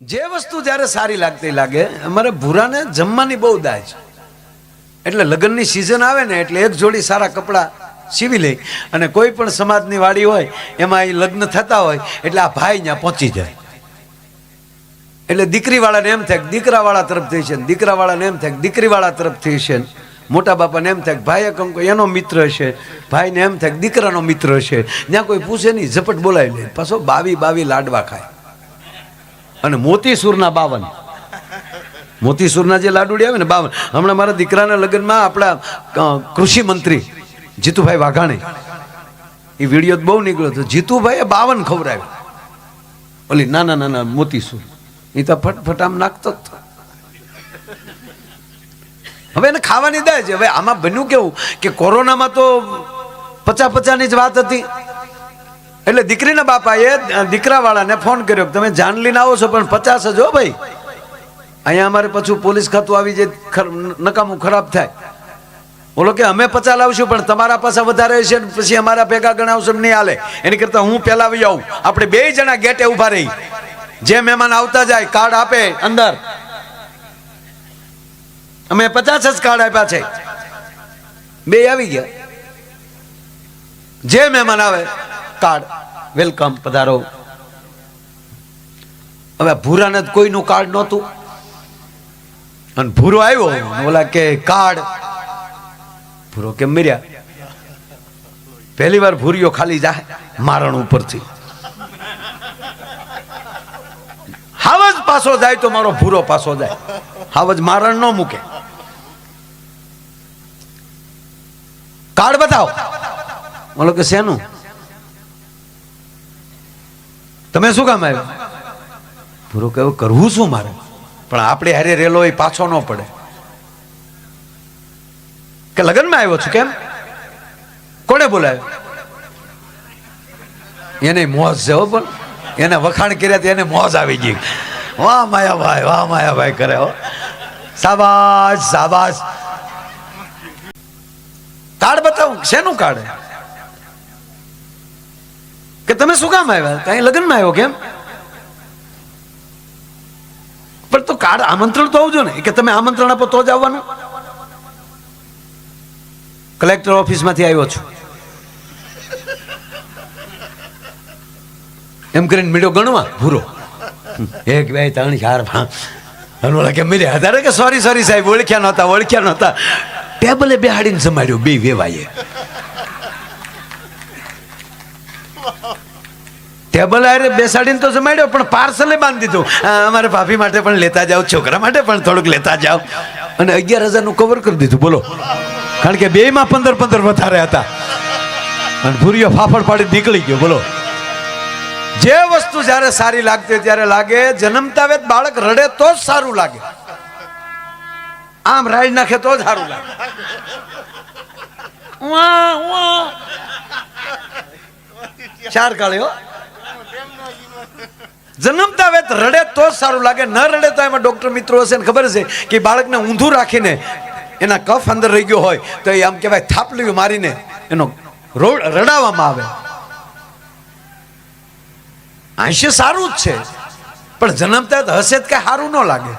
જે વસ્તુ જ્યારે સારી લાગતી લાગે. અમારે ભૂરાને જમવાની બહુ દાય છે, એટલે લગ્નની સિઝન આવે ને એટલે એક જોડી સારા કપડાં સીવી લે, અને કોઈ પણ સમાજની વાડી હોય એમાં લગ્ન થતા હોય એટલે આ ભાઈ ત્યાં પહોંચી જાય. એટલે દીકરીવાળાને એમ થાય દીકરાવાળા તરફથી છે, દીકરાવાળાને એમ થાય દીકરીવાળા તરફથી છે, મોટા બાપાને એમ થાય ભાઈ કંકો એનો મિત્ર છે, ભાઈને એમ થાય દીકરાનો મિત્ર છે. ત્યાં કોઈ પૂછે નહીં, ઝપટ બોલાવી લે. પાછો 22 લાડવા ખાય. અને મોતીસૂરના 52, મોતીસૂરના જે લાડુડી આવે ને 52. હમણાં મારા દીકરાના લગ્નમાં આપણા કૃષિ મંત્રી જીતુભાઈ વાઘાણી એ વિડીયો બહુ નીકળ્યો હતો. જીતુભાઈએ 52 ખવડાવ્યો. ઓલી નાના નાના મોતીસૂર એ તો ફટફટ આમ નાખતો જ. હવે એને ખાવાની દે છે. હવે આમાં બન્યું કેવું કે કોરોનામાં તો 50-50ની જ વાત હતી. એટલે દીકરીના બાપાએ દીકરાવાળાને ફોન કર્યો કે તમે જાન લઈને આવો છો પણ 50 જ હો ભાઈ. અહીંયા અમારે પાછું પોલીસ ખાતું આવી જાય, નકામું ખરાબ થાય. બોલો કે અમે 50 લાવશું પણ તમારા પાસે વધારે છે, પછી અમારા ભેગા ગણાવશો નહીં હાલે. એની કરતા હું પેલા આવી આવું, આપણે 2 જણા ગેટે ઉભા રહી, જે મહેમાન આવતા જાય કાર્ડ આપે અંદર. અમે 50 જ કાર્ડ આપ્યા છે, 2 આવી ગયા. જે મહેમાન આવે કાર્ડ વેલકમ પધારો. હવે ભૂરાને કોઈનું કાર્ડ નહોતું, અને ભૂરો આવ્યો, ઓલા કે કાર્ડ. ભૂરો કેમ મર્યા? પહેલી વાર ભૂરીઓ ખાલી જાય મારણ ઉપરથી. હાવજ પાછો જાય તો મારો ભૂરો પાછો જાય. હાવજ મારણ ન મૂકે. કાર્ડ બતાવો. બોલો કે શેનું? તમે શું કામ આવ્યા? ભૂરો કહ્યું કરવું શું મારે, પણ આપણે હારે રેલો એ પાછો ન પડે. કે લગ્નમાં આવ્યો છું. કેમ? કોને બોલાવ્યો? એને મોજ છે હો, પણ એને વખાણ કર્યા એને મોજ આવી ગઈ. વાહ માયાભાઈ, વાહ માયાભાઈ કરે હો. શાબાશ શાબાશ. કાર્ડ બતાવું. શેનું કાર્ડ? કે તમે શું કામ આવ્યા? કઈ લગ્નમાં આવ્યો? કેમ? પણ તો કાર્ડ આમંત્રણ તો આવજો ને. કે તમે આમંત્રણ આપો તો જ આવવાનું. કલેક્ટર ઓફિસમાંથી આવ્યો છું એમ કરીને મીડિયો ગણવા. ભૂરો 1 2 3 4 5 કે મેરે હજારે કે સોરી સાહેબ ઓળખ્યા નહોતા. ટેબલે બેહાડીને જમાડ્યો 2 વેવાએ. ટેબલ આરે બેસાડીને તો જમાડ્યો, પણ પાર્સલે બાંધી દીધું. અમારે ભાભી માટે પણ લેતા જાઓ, છોકરા માટે પણ થોડુંક લેતા જાઓ. અને 11,000 નું કવર કરી દીધું. બોલો, કારણ કે 2 માં 15 વધારે હતા. અને ભૂરીઓ ફાફડ પાડી નીકળી ગયો. બોલો, જે વસ્તુ જ્યારે સારી લાગતી ત્યારે લાગે. જન્મતા વેત બાળક રડે તો જ સારું લાગે. આમ રાઈ નાખે તો જ સારું લાગે. ચાર કાળ્યો જન્મતા વેત રડે તો જ સારું લાગે. ન રડે તો એમાં ડોક્ટર મિત્રો હશે ને ખબર છે કે બાળકને ઊંધું રાખીને એના કફ અંદર રહી ગયો હોય તો એ આમ કહેવાય થાપલીઓ મારીને એનો રડાવવામાં આવે. હાસ્ય સારું જ છે, પણ જન્મતા હશે કઈ સારું ન લાગે.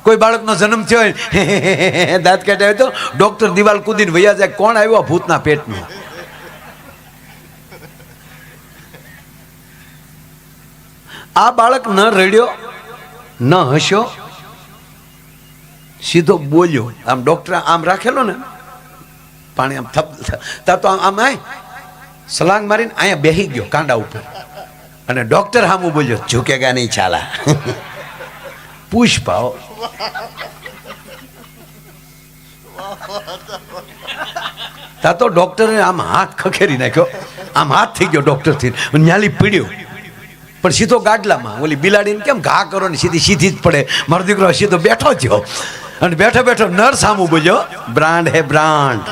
કોઈ બાળકનો જન્મ થયો હોય દાંત કાઢ્યા હોય તો ડોક્ટર દિવાલ કૂદીને વૈયા જાય. કોણ આવ્યો? ભૂતના પેટમાં. આ બાળક ન રડ્યો ન હસ્યો, સીધો બોલ્યો. આમ ડોક્ટર આમ રાખેલો ને પાણી આમ થપ તો આમ સલાંગ મારીને અહીંયા બેહી ગયો કાંડા ઉપર. અને ડોક્ટર હામું બોલ્યો ઝૂકેગા નહીં ચાલા. પુષ્પાઓ તા તો ડોક્ટરે આમ હાથ ખખેરી નાખ્યો. આમ હાથ થઈ ગયો ડોક્ટર થી. ન્યાલી પીડ્યો પણ સીધો ગાડલામાં. ઓલી બિલાડીને કેમ ઘા કરો ને સીધી જ પડે. મારો દીકરો સીધો બેઠો થયો. અને બેઠો નર્સ સામું બોલ્યો બ્રાન્ડ હે બ્રાન્ડ.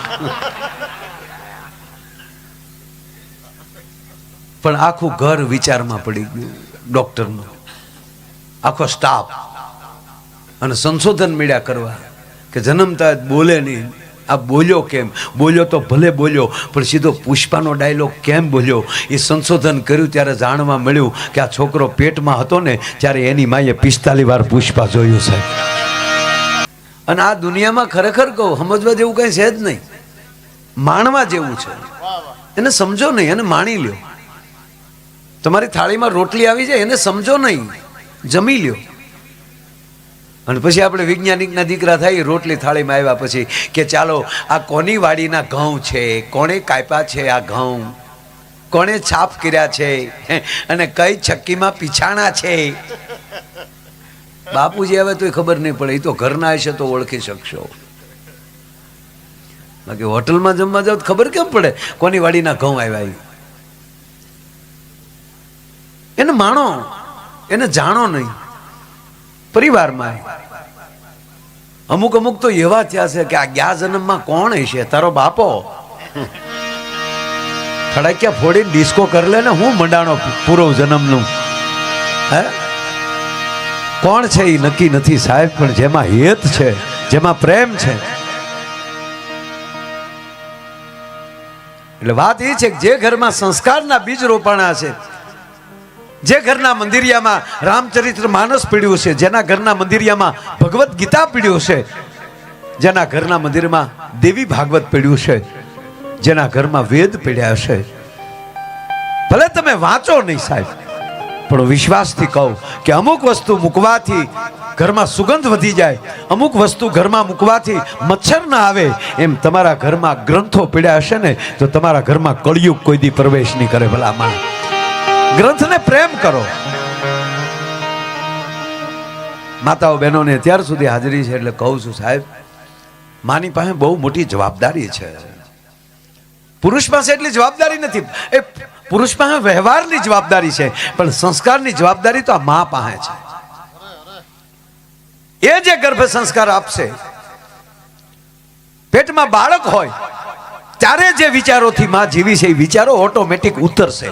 પણ આખું ઘર વિચારમાં પડી ગયું ડોક્ટરનો, આખો સ્ટાફ. અને સંશોધન મળ્યા કરવા કે જન્મતા બોલે નહીં, આ બોલ્યો કેમ? બોલ્યો તો ભલે બોલ્યો, પણ સીધો પુષ્પાનો ડાયલોગ કેમ બોલ્યો? એ સંશોધન કર્યું ત્યારે જાણવા મળ્યું કે આ છોકરો પેટમાં હતો ને ત્યારે એની માએ 45 વાર પુષ્પા જોયું છે. અને આ દુનિયામાં ખરેખર કહું, સમજવા જેવું કઈ છે જ નહીં, માણવા જેવું છે. એને સમજો નહીં, એને માણી લ્યો. તમારી થાળીમાં રોટલી આવી જાય, એને સમજો નહીં, જમી લ્યો. અને પછી આપણે વૈજ્ઞાનિકના દીકરા થાય, રોટલી થાળીમાં આવ્યા પછી કે ચાલો આ કોની વાડીના ઘઉં છે, કોણે કાપ્યા છે આ ઘઉં, કોણે છાપ કર્યા છે, અને કઈ ચક્કીમાં પીછાણા છે. બાપુજી આવે તોય ખબર નહીં પડે, એ તો ઘરના હશે તો ઓળખી શકશો. બાકી હોટલમાં જમવા જાવ તો ખબર કેમ પડે કોની વાડીના ઘઉં આવ્યા? એને માણો, એને જાણો નહીં. પરિવારમાં અમુક તો એવા થયા છે કે આ ગયા જન્મમાં કોણ હશે? તારો બાપો ખડક્યા ફોડીને ડિસ્કો કરી લે ને, હું મંડાણો પૂર્વ જન્મનું. હે, કોણ છે એ નક્કી નથી સાહેબ, પણ જેમાં હેત છે, જેમાં પ્રેમ છે. એટલે વાત એ છે કે જે ઘરમાં સંસ્કારના બીજ રોપાણા છે, જે ઘરના મંદિરિયામાં રામચરિત્ર માનસ પીડ્યું છે, જેના ઘરના મંદિરિયામાં ભગવદ્ ગીતા પીડ્યું છે, જેના ઘરના મંદિરમાં દેવી ભાગવત પીડ્યું છે, જેના ઘરમાં વેદ પીડ્યા છે, ભલે તમે વાંચો નહીં સાહેબ, પણ વિશ્વાસથી કહું કે અમુક વસ્તુ મૂકવાથી ઘરમાં સુગંધ વધી જાય, અમુક વસ્તુ ઘરમાં મૂકવાથી મચ્છર ના આવે. એમ તમારા ઘરમાં ગ્રંથો પીડ્યા હશે ને તો તમારા ઘરમાં કળિયુગ કોઈ દી પ્રવેશ નહીં કરે. ભલામણ ગ્રંથને પ્રેમ કરો. માતાઓ બહેનોને અત્યાર સુધી હાજરી છે એટલે કહું છું સાહેબ, માની પાસે બહુ મોટી જવાબદારી છે. પુરુષ પાસે એટલી જવાબદારી નથી, એ પુરુષ પાસે વ્યવહારની જવાબદારી છે, પણ સંસ્કારની જવાબદારી તો આ મા પાસે છે. એ જે ગર્ભ સંસ્કાર આપશે, પેટમાં બાળક હોય ત્યારે જે વિચારોથી માં જીવી છે એ વિચારો ઓટોમેટિક ઉતરશે.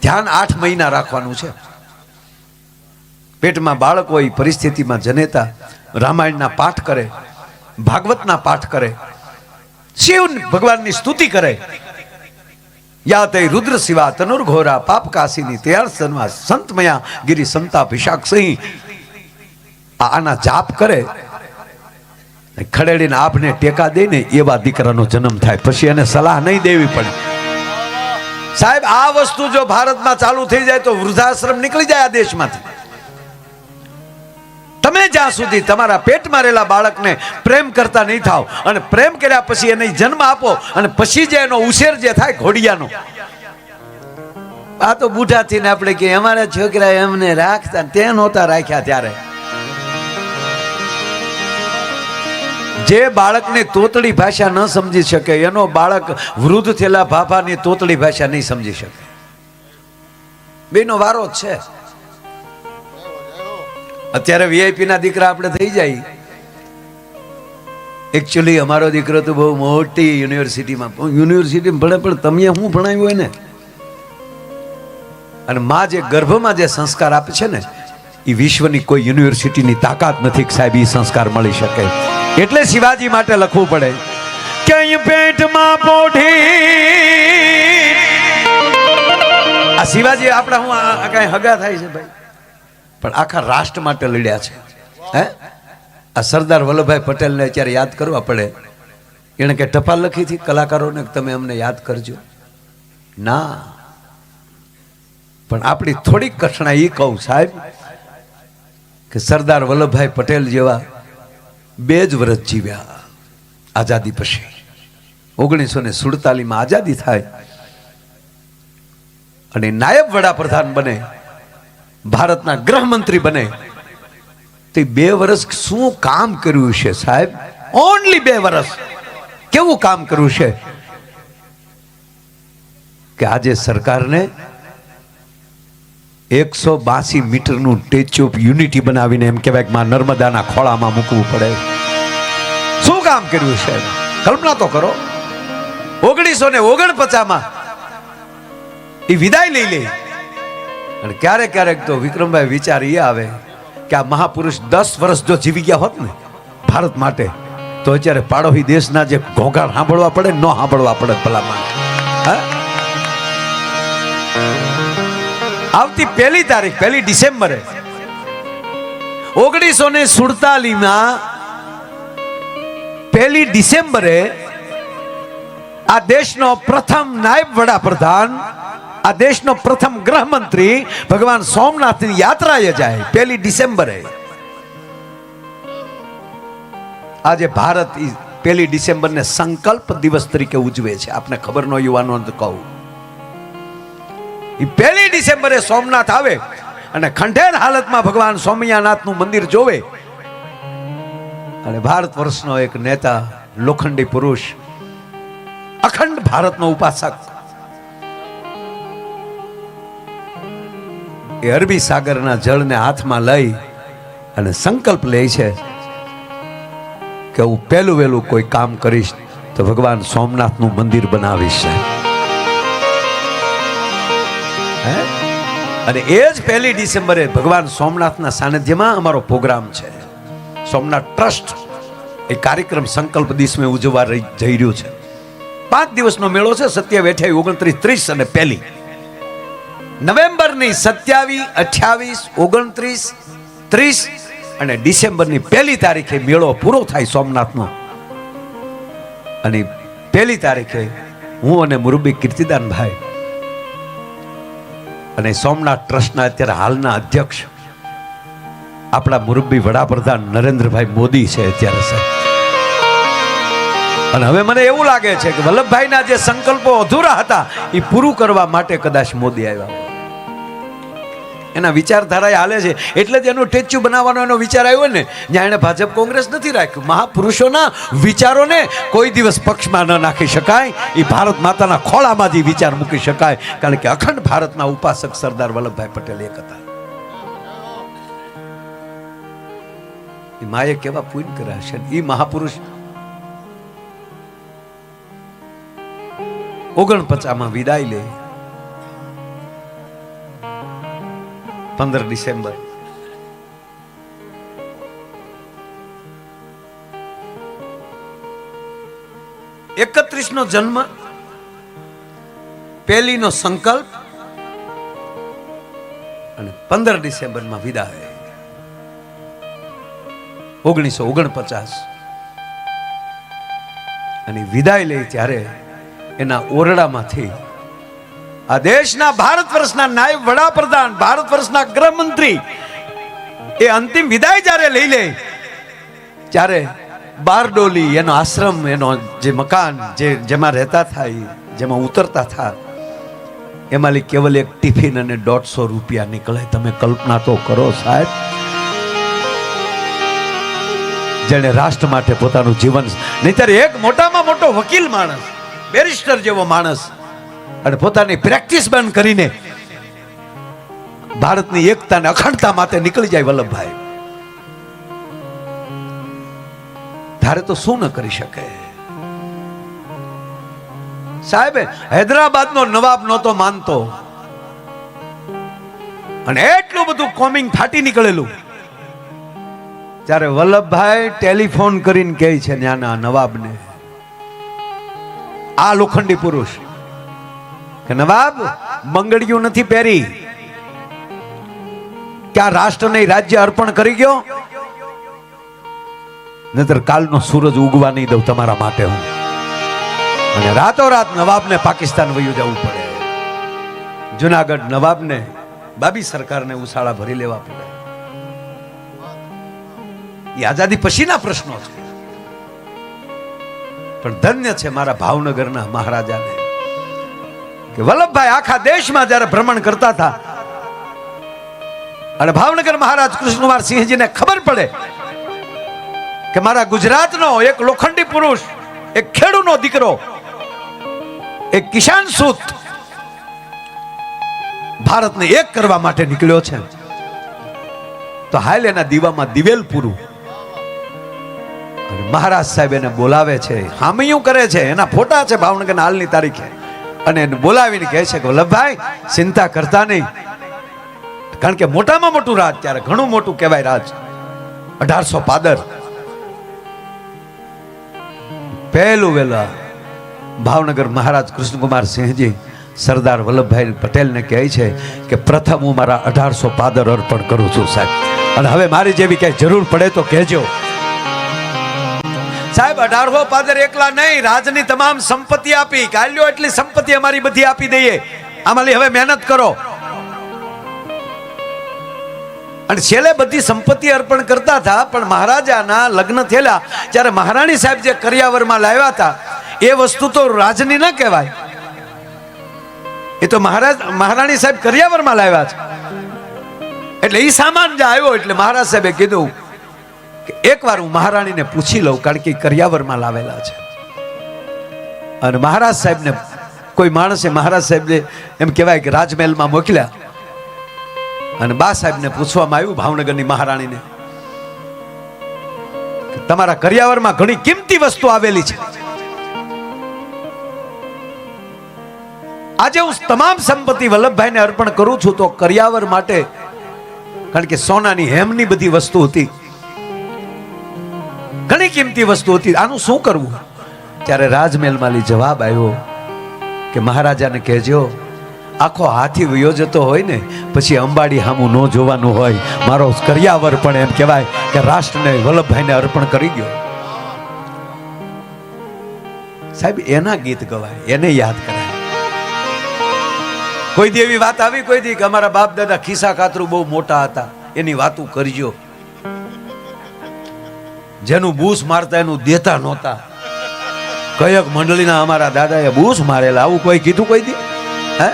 ધ્યાન 8 મહિના રાખવાનું છે. પેટમાં બાળક હોય પરિસ્થિતિમાં જનેતા રામાયણના પાઠ કરે, ભાગવતના પાઠ કરે, શિવ ભગવાનની સ્તુતિ કરે, યાતે રુદ્ર શિવા તનુર્ઘોરા પાપ કાશીની તૈયાર સન્વા સંતમયા ગિરી સંતા ભિષાક સિંહ આના જાપ કરે, ખડેડીને આપને ટેકા દઈને એવા દીકરાનો જન્મ થાય. પછી એને સલાહ નહીં દેવી પડે. સાહેબ આ વસ્તુ જો ભારતમાં ચાલુ થઈ જાય તો વૃદ્ધાશ્રમ નીકળી જાય આ દેશમાંથી. તમે જ્યાં સુધી તમારા પેટમાં રહેલા બાળકને પ્રેમ કરતા નહીં થાવ, અને પ્રેમ કર્યા પછી એને જન્મ આપો, અને પછી જે એનો ઉછેર જે થાય ઘોડિયાનો, આ તો બુઢાથી ને આપણે કે અમારા છોકરા એમને રાખતા, તે નહોતા રાખ્યા. ત્યારે જે બાળકની તોતડી ભાષા ન સમજી શકે એનો બાળક વૃદ્ધ થયેલા ભાભાની તોતડી ભાષા નહીં સમજી શકે. બેનો વારો જ છે. અત્યારે વીઆઈપી ના દીકરા આપણે થઈ જાય. એકચ્યુઅલી અમારો દીકરો તો બહુ મોટી યુનિવર્સિટીમાં ભણે, પણ તમે શું ભણાવ્યું હોય ને, અને માં જે ગર્ભમાં જે સંસ્કાર આપે છે ને એ વિશ્વની કોઈ યુનિવર્સિટીની તાકાત નથી સાહેબ એ સંસ્કાર મળી શકે. એટલે શિવાજી માટે લખવું પડે કે પેટમાં પોઢી. આ શિવાજી આપણા હું કઈ હગા થાય છે ભાઈ, પણ આખા રાષ્ટ્ર માટે લડ્યા છે. હે, આ સરદાર વલ્લભભાઈ પટેલને અત્યારે યાદ કરવા પડે. એને કે ટપાલ લખી હતી કલાકારોને તમે અમને યાદ કરજો? ના, પણ આપણી થોડીક કઠણાઈ એ કહું સાહેબ કે સરદાર વલ્લભભાઈ પટેલ જેવા 2 જ વર્ષ જીવ્યા આઝાદી પછી. 1947માં આઝાદી થાય અને નાયબ વડાપ્રધાન બને, ભારતના ગૃહમંત્રી બને, તે 2 વર્ષ શું કામ કર્યું છે સાહેબ? ઓનલી 2 વર્ષ કેવું કામ કર્યું છે કે આજે સરકારને 182 મીટરનું સ્ટેચ્યુ ઓફ યુનિટી બનાવીને એમ કહેવાય કે માં નર્મદાના ખોળામાં મૂકવું પડે. શું કામ કર્યું છે? કલ્પના તો કરો. 1949માં એ વિદાય લઈ લે, અને ક્યારેક તો વિક્રમભાઈ વિચાર એ આવે કે આ મહાપુરુષ 10 વર્ષ જો જીવી ગયા હોત ને ભારત માટે તો અત્યારે પાડોશી દેશના જે ઘોંઘાટ સાંભળવા પડે ન સાંભળવા પડે ભલામાં. આવતી 1 તારીખ 1 ડિસેમ્બરે 1947 1 ડિસેમ્બરે આ દેશનો પ્રથમ નાયબ વડાપ્રધાન, આ દેશનો પ્રથમ ગૃહમંત્રી ભગવાન સોમનાથની યાત્રાએ જાય 1 ડિસેમ્બરે. આજે ભારત 1 ડિસેમ્બરને સંકલ્પ દિવસ તરીકે ઉજવે છે. આપને ખબર ન યુવાનો કહું, 1 ડિસેમ્બરે સોમનાથ આવે અને ખંડેર હાલતમાં ભગવાન સોમયાનાથનું મંદિર જોવે અને ભારત વર્ષનો એક નેતા, લોખંડી પુરુષ, અખંડ ભારતનો ઉપાસક, એ અરબી સાગરના જળને હાથમાં લઈ અને સંકલ્પ લે છે કે હું પહેલું વહેલું કોઈ કામ કરીશ તો ભગવાન સોમનાથનું મંદિર બનાવીશ. અને એ જ 1 ડિસેમ્બરે ભગવાન સોમનાથના સાનિધ્યમાં અમારો પ્રોગ્રામ છે. સોમનાથ ટ્રસ્ટ એ કાર્યક્રમ સંકલ્પ દિવસમાં ઉજવવા જઈ રહ્યું છે. 5 દિવસનો મેળો છે. 27, 28, 29, 30 અને 1 નવેમ્બરની 27, 28, 29, 30 અને ડિસેમ્બરની 1 તારીખે મેળો પૂરો થાય સોમનાથનો. અને 1 તારીખે હું અને મુરબ્બી કીર્તિદાનભાઈ અને સોમનાથ ટ્રસ્ટના અત્યારે હાલના અધ્યક્ષ આપણા મુરબ્બી વડાપ્રધાન નરેન્દ્રભાઈ મોદી છે અત્યારે સાહેબ. અને હવે મને એવું લાગે છે કે વલ્લભભાઈના જે સંકલ્પો અધૂરા હતા એ પૂરું કરવા માટે કદાચ મોદી આવ્યા. એના વિચારધારા હાલે છે એટલે જ એનું સ્ટેચ્યુ બનાવવાનો એનો વિચાર આવ્યો ને. જ્યાં એને ભાજપ કોંગ્રેસ નથી રાખ્યું. મહાપુરુષોના વિચારોને કોઈ દિવસ પક્ષમાં ન નાખી શકાય. એ ભારત માતાના ખોળામાં જ વિચાર મૂકી શકાય. કારણ કે અખંડ ભારતના ઉપાસક સરદાર વલ્લભભાઈ પટેલ એક હતા. એ માએ કેવા પુણ્ય કર્યા છે. એ મહાપુરુષ 49 વિદાય લે 15 ડિસેમ્બર. નો જન્મ, 1 નો સંકલ્પ અને 15 ડિસેમ્બરમાં વિદાય 1949. અને વિદાય લે ત્યારે એના ઓરડામાંથી આ દેશના ભારત વર્ષના નાયબ વડાપ્રધાન, ભારત વર્ષના ગૃહમંત્રી એ અંતિમ વિદાય જ્યારે લઈ લે ત્યારે બારડોલી એનો આશ્રમ, એનો જે મકાન જેમાં રહેતા થાય, જેમાં ઉતરતા થા, એમાં કેવલ એક ટિફિન અને 150 રૂપિયા નીકળે. તમે કલ્પના તો કરો સાહેબ. જેને રાષ્ટ્ર માટે પોતાનું જીવન, નહીતર એક મોટામાં મોટો વકીલ માણસ, બેરિસ્ટર જેવો માણસ, અને પોતાની પ્રેક્ટિસ બંધ કરીને ભારતની એકતા અને અખંડતા માટે નીકળી જાય વલ્લભભાઈ. ધારે તો શું ન કરી શકે સાહેબ. હૈદરાબાદનો નવાબ નહોતો માનતો અને એટલું બધું કોમિંગ ફાટી નીકળેલું. ત્યારે વલ્લભભાઈ ટેલિફોન કરીને કહે છે ત્યાંના નવાબને, આ લોખંડી પુરુષ, કે નવાબ બંગડીયું નથી પહેરી કે આ રાષ્ટ્રને રાજ્ય અર્પણ કરી ગયો, નહીતર કાલનો સૂરજ ઉગવા નહીં દઉં તમારા માટે હું. અને રાતોરાત નવાબને પાકિસ્તાન વયું જવું પડે. જુનાગઢ નવાબને બાબી સરકારને ઉસાળા ભરી લેવા પડે. એ આઝાદી પછીના પ્રશ્નો છે. પણ ધન્ય છે મારા ભાવનગરના મહારાજાને કે વલ્લભભાઈ આખા દેશમાં જ્યારે ભ્રમણ કરતા હતા અને ભાવનગર મહારાજ કૃષ્ણકુમાર સિંહજીને ખબર પડે કે મારા ગુજરાતનો એક લોખંડી પુરુષ, એક ખેડૂતનો દીકરો, એક કિસાન સૂત ભારતને એક કરવા માટે નીકળ્યો છે, તો હાલ એના દીવામાં દિવેલ પૂરું. મહારાજ સાહેબ એને બોલાવે છે, હામિયું કરે છે, એના ફોટા છે ભાવનગરના હાલની તારીખે, અને એને બોલાવીને કહે છે કે વલ્લભભાઈ ચિંતા કરતા નહીં, કારણ કે મોટામાં મોટું રાજ, ત્યારે ઘણું મોટું કહેવાય રાજ, 1800 પાદર, પહેલું વહેલા ભાવનગર મહારાજ કૃષ્ણકુમાર સિંહજી સરદાર વલ્લભભાઈ પટેલને કહે છે કે પ્રથમ હું મારા 1800 પાદર અર્પણ કરું છું સાહેબ, અને હવે મારી જેવી કઈ જરૂર પડે તો કહેજો સાહેબ. 1800 પાદર એકલા નહીં, રાજની તમામ સંપત્તિ આપી, કાલ્યો એટલી સંપત્તિ અમારી બધી આપી દઈએ, આમાંથી હવે મહેનત કરો. અને છેલ્લે બધી સંપત્તિ અર્પણ કરતા હતા, પણ મહારાજાના લગ્ન થયેલા જ્યારે મહારાણી સાહેબ જે કરિયાવરમાં લાવ્યા હતા એ વસ્તુ તો રાજની ન કહેવાય, એ તો મહારાણી સાહેબ કરિયાવરમાં લાવ્યા છે. એટલે એ સામાન જે આવ્યો એટલે મહારાજ સાહેબે કીધું કે એકવાર હું મહારાણીને પૂછી લઉં, કારણ કે કરિયાવરમાં લાવેલા છે. અને મહારાજ સાહેબને કોઈ માણસે મહારાજ સાહેબને એમ કહેવાય કે રાજમહેલમાં મોકલ્યા, અને બા સાહેબને પૂછવામાં આવ્યું ભાવનગરની મહારાણીને, તમારા કરિયાવરમાં ઘણી કિંમતી વસ્તુ આવેલી છે, આજે હું તમામ સંપત્તિ વલ્લભભાઈને અર્પણ કરું છું, તો કરિયાવર માટે, કારણ કે સોનાની હેમની બધી વસ્તુ હતી, ઘણી કિંમતી વસ્તુ હતી, આનું શું કરવું? ત્યારે રાજમહેલમાંથી જવાબ આવ્યો કે મહારાજાને કહેજો આખો હાથી વયો જતો હોય ને પછી અંબાડી સામું ન જોવાનું હોય, મારો કરિયાવર પણ એમ કહેવાય કે રાષ્ટ્રને વલ્લભભાઈને અર્પણ કરી ગયો. સાહેબ એના ગીત ગવાય, એને યાદ કરાય. કોઈ દી એવી વાત આવી કોઈ દી કે અમારા બાપ દાદા ખિસ્સા કાતરું બહુ મોટા હતા, એની વાતું કરજો. જેનું બૂસ મારતા એનું દેતા નહોતા. કયક મંડળીના અમારા દાદાએ બૂસ મારેલા, આવું કોઈ કીધું કોઈ દી? હે?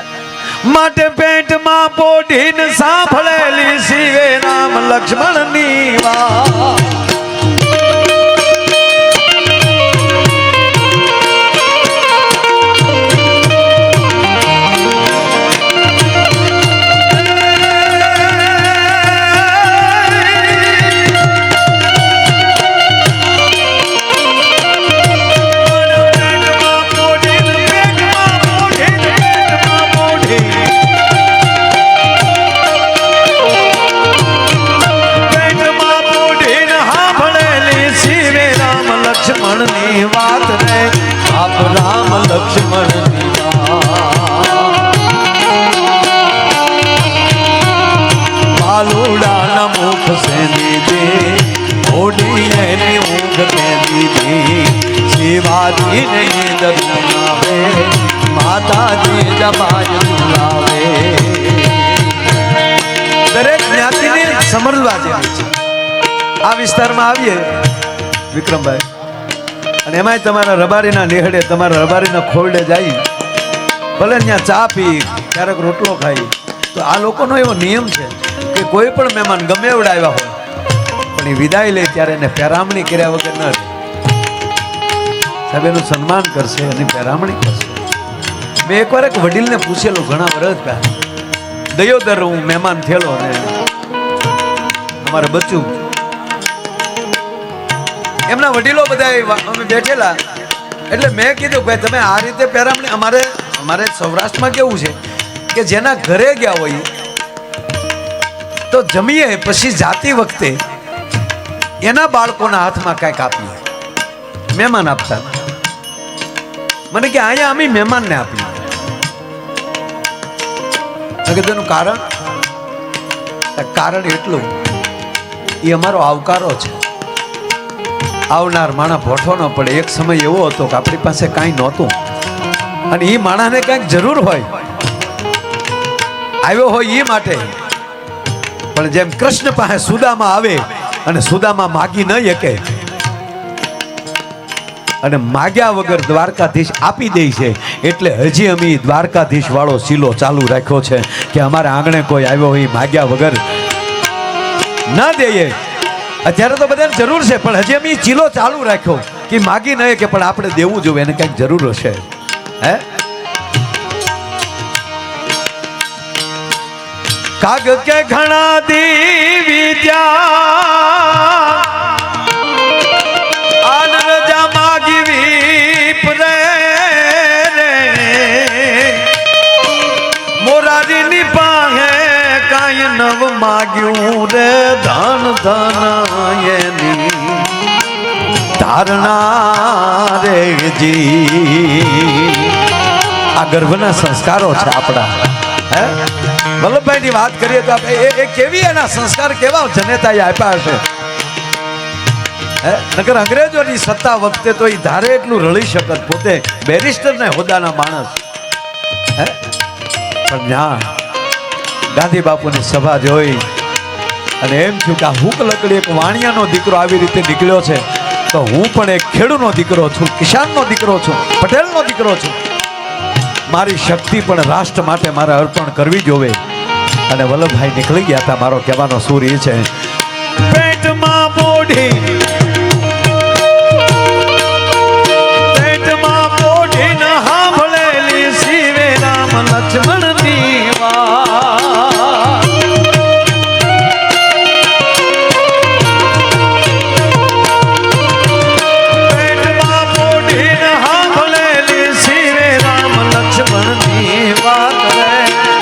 માટે પેટમાં પોઢીને સાંભળેલી શિવે નામ લક્ષ્મણની વાત, વાત રે આપ રામ લક્ષ્મણની પાલુડાના મુખ સે દીધી ઓડી એની ઊંઘ કે દીધી શિવાજી ને દર્શનાવે માતાજી જમાય લાવે. દરેક જ્ઞાતિને સમરવા જેવી છે. આ વિસ્તારમાં આવીએ વિક્રમભાઈ, અને એમાંય તમારા રબારીના નેહડે, તમારા રબારીના ખોરડે જાય, ભલે ત્યાં ચા પી ક્યારેક રોટલો ખાઈ, તો આ લોકોનો એવો નિયમ છે કે કોઈ પણ મહેમાન ગમે એવડા આવ્યા હોય પણ એ વિદાય લે ત્યારે એને પહેરામણી કર્યા વગર ન રહે. સાહેબ એનું સન્માન કરશે, એની પહેરામણી કરશે. મેં એકવાર એક વડીલને પૂછેલું ઘણા વર્ષ પહેલા, દયોદર હું મહેમાન થયેલો, અને અમારે બચ્ચું એમના વડીલો બધા અમે બેઠેલા, એટલે મેં કીધું ભાઈ તમે આ રીતે પહેરામણી, અમારે સૌરાષ્ટ્રમાં કેવું છે કે જેના ઘરે ગયા હોય તો જમીએ પછી જાતી વખતે એના બાળકોના હાથમાં કાંઈક આપીએ, મહેમાન આપતા. મને કે અહીંયા અમે મહેમાનને આપીએ. તેનું કારણ એટલું, એ અમારો આવકારો છે. આવનાર માણસ ભોઠો ન પડે. એક સમય એવો હતો કે આપણી પાસે કાંઈ નહોતું, અને એ માણસને કાંઈક જરૂર હોય, આવ્યો હોય એ માટે. પણ જેમ કૃષ્ણ પાસે સુદામા આવે અને સુદામા માગી ન શકે, અને માગ્યા વગર દ્વારકાધીશ આપી દે છે, એટલે હજી અમે દ્વારકાધીશ વાળો શીલો ચાલુ રાખ્યો છે કે અમારા આંગણે કોઈ આવ્યો હોય માગ્યા વગર ના દઈએ. અત્યારે તો બધાને જરૂર છે, પણ હજી અમે ચીલો ચાલુ રાખ્યો કે માગી ન કે પણ આપણે દેવું જોઈએ, એને કંઈક જરૂર હશે. હે કાગ કે ઘણા દીવી આન રજા માગવી પ્રે મોરારી ની પાસે કાંઈ નવ માગ્યું રે ધન ધન એની ધારણા રે જી આ ગર્ભના સંસ્કારો છે આપણા. હે વલ્લભભાઈ ની વાત કરીએ તો આપણે એ કેવી એના સંસ્કાર કેવા જનેતાએ આપ્યા હશે. હે નકર અંગ્રેજોની સત્તા વખતે તો એ ધારે એટલું રળી શકત, પોતે બેરિસ્ટર ને હોદાના માણસ. હે પણ ના, ગાંધી બાપુની સભા જોઈ અને એમ થયું કે આ હુક લકડી એક વાણિયાનો દીકરો આવી રીતે નીકળ્યો છે, તો હું પણ એક ખેડૂનો દીકરો છું, કિસાનનો દીકરો છું, પટેલનો દીકરો છું. મારી શક્તિ પણ રાષ્ટ્ર માટે મારે અર્પણ કરવી જોવે. અને વલ્લભભાઈ નીકળી ગયા હતા. મારો કહેવાનો સૂર એ છે, પેટમાં મોઢી ન સાંભળેલી શિવે રામ લક્ષ્મણની વાત. પેટમાં મોઢી ન સાંભળેલી શિવે રામ લક્ષ્મણની વાત રે,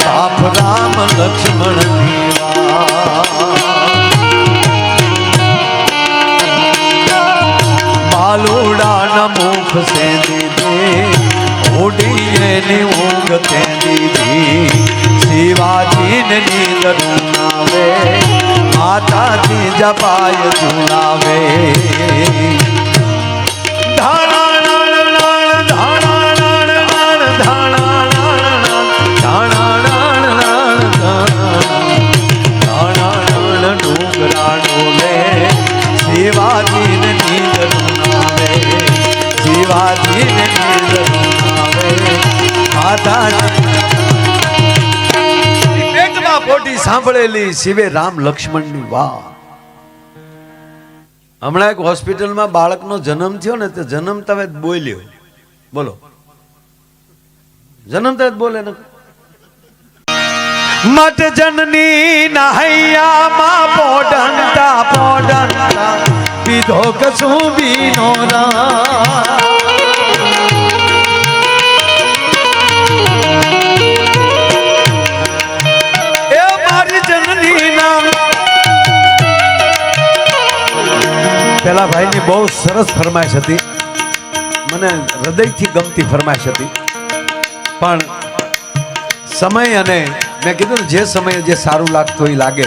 બાપ રામ લક્ષ્મણની વાત. બાલુડાના મુખ સે દીધે ઓડીએની ઊંઘ તે દીધી, શિવાજીને નીંદ રૂનાવે, માતાજી જપાય ઝુલાવે. શિવાજીને નીંદ રૂનાવે, શિવાજીને નીંદ રૂનાવે, માતાજી પેટમાં પોટી સાંભળેલી શિવે રામ લક્ષ્મણની વાત. હમણાં એક હોસ્પિટલમાં બાળકનો જન્મ થયો ને, તે જન્મતા જ બોલ્યો. બોલો, જન્મતા જ બોલે ને. મત જનની નહૈયામાં પોડંતા પોડંતા પીધો કશું બીનો એ મારી જનની નામ. પેલા ભાઈની બહુ સરસ ફરમાઈશ હતી, મને હૃદયથી ગમતી ફરમાઈશ હતી. પણ સમય અને મેં કીધું ને, જે સમયે જે સારું લાગતું હોય લાગે.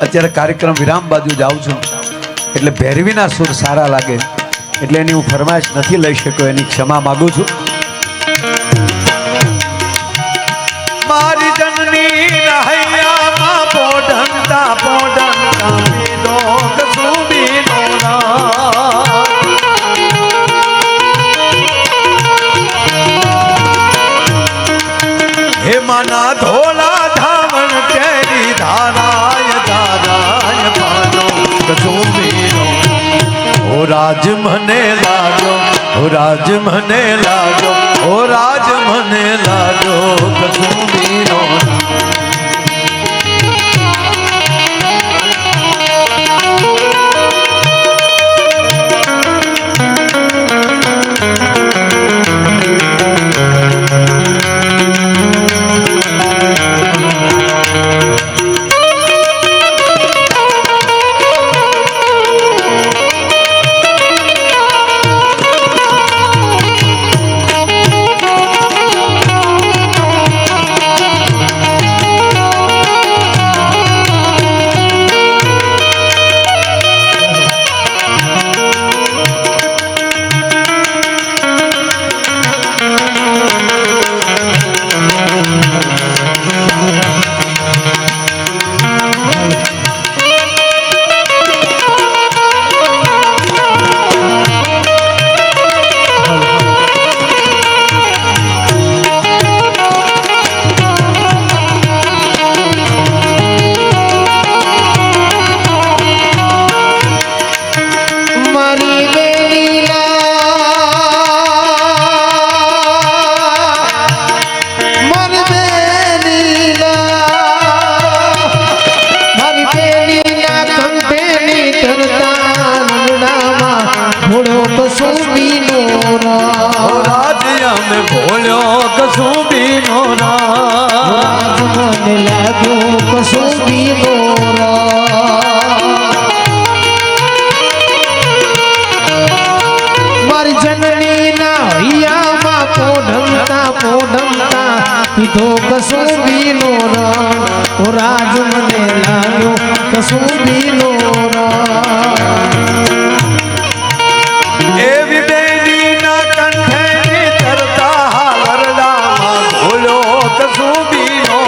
અત્યારે કાર્યક્રમ વિરામ બાજુ જાઉં છું એટલે ભૈરવીના સુર સારા લાગે એટલે એની હું ફરમાઈશ નથી લઈ શક્યો, એની ક્ષમા માગું છું. મારી જનની નહૈયામાં પોઢંતા પોઢંતા પીધો કશું બીનો હે માના ધોલા ધાવણ કેરી ધારાય ધારાય પાનો કશું બીનો. ઓ રાજ મને લાગ્યો, ઓ રાજ મને લાગ્યો, ઓ રાજ મને લાગ્યો કશું બીનો. કસુંબીનો એવી બેનીના કંઠે તરતા હાલરડામાં ભૂલ્યો કસુંબીનો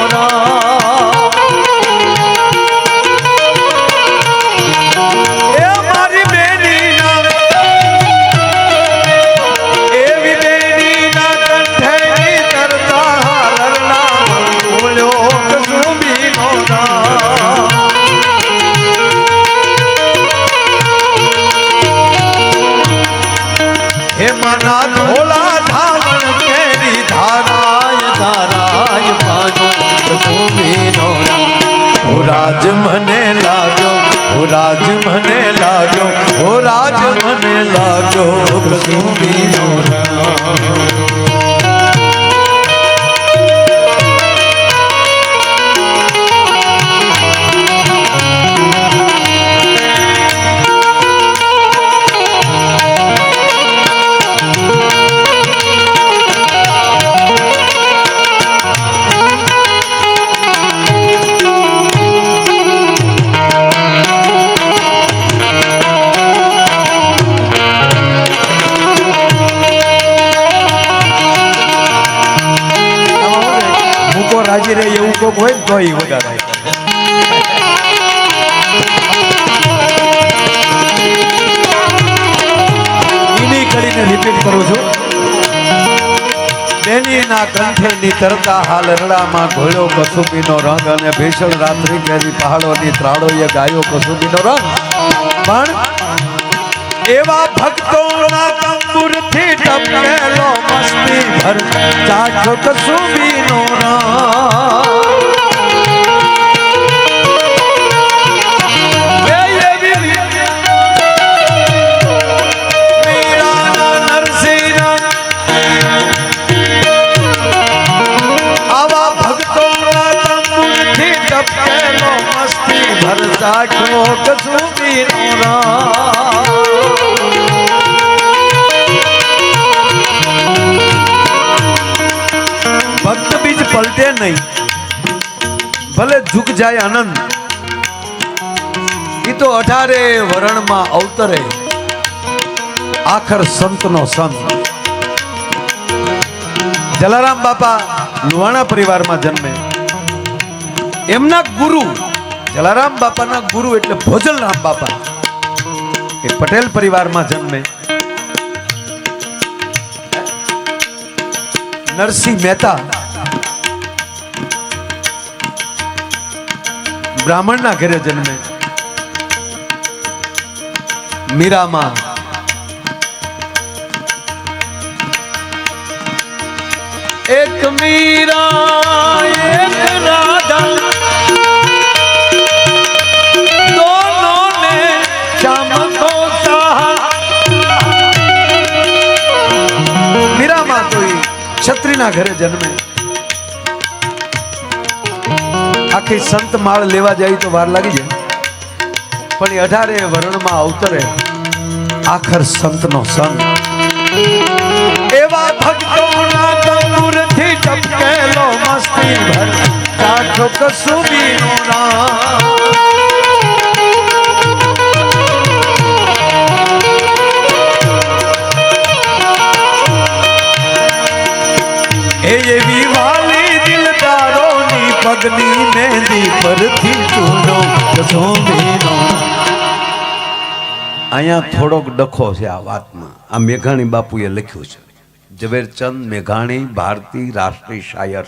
એ મારી બેનીના એવી બેનીના કંઠે તરતા હાલરડામાં ભૂલ્યો કસુંબીનો હેમના ધોલા ધાવણ કેરી ધારાય ધારાય પાજો કસુંબીનો ઓ રાજ મને લાગ્યો ઓ રાજ મને લાગ્યો ઓ રાજ મને લાગ્યો કસુંબીનો રાજી રે એવું કોક હોય તો એ વગાડાય. એની કરીને રિપીટ કરું છું. બેનીના કંઠેની તરતા હાલ રડામાં ઘોળ્યો કસુંબીનો રંગ અને ભીષણ રાત્રિ કેરી પહાડોની ત્રાળોએ ગાયો કસુંબીનો રંગ. પણ એવા ભક્તોના તંબુરથી ટપકેલો મસ્તી ભર ચાખો કસુંબીનો આવા ભક્તોના તંબુરથી ટપકેલો મસ્તી ભર ચાખો કસુંબીનો ભક્ત બીજ પલટે નહીં, ભલે ઝુક જાય આનંદ. ઈ તો 18 વરણમાં અવતરે આખર સંતનો સંત. જલારામ બાપા લુહાણા પરિવારમાં જન્મે. એમના ગુરુ જલારામ બાપાના ગુરુ એટલે ભોજલરામ બાપા એ પટેલ પરિવારમાં જન્મે. નરસિંહ મહેતા બ્રાહ્મણના ઘરે જન્મે. મીરામાં એક મીરા એક રાધા दोनों ने शाम को चाहा. मीराમાં કોઈ ક્ષત્રિયના ઘરે જન્મે. આખી સંત માળ લેવા જાય તો વાર લાગી જાય, પણ 18 વર્ણમાં અવતરે આખર સંતનો સંત. એવા ભક્તોના તંબુરથી ટપકેલો મસ્તી ભર ચાખો કસુંબીનો એવી વાલી દિલદારોની પગની મહેંદી પરથી ચૂનો કસુંબીનો. અહીંયા થોડોક ડખો છે આ વાતમાં. આ મેઘાણી બાપુએ લખ્યું છે. ઝવેરચંદ મેઘાણી ભારતીય રાષ્ટ્રીય શાયર.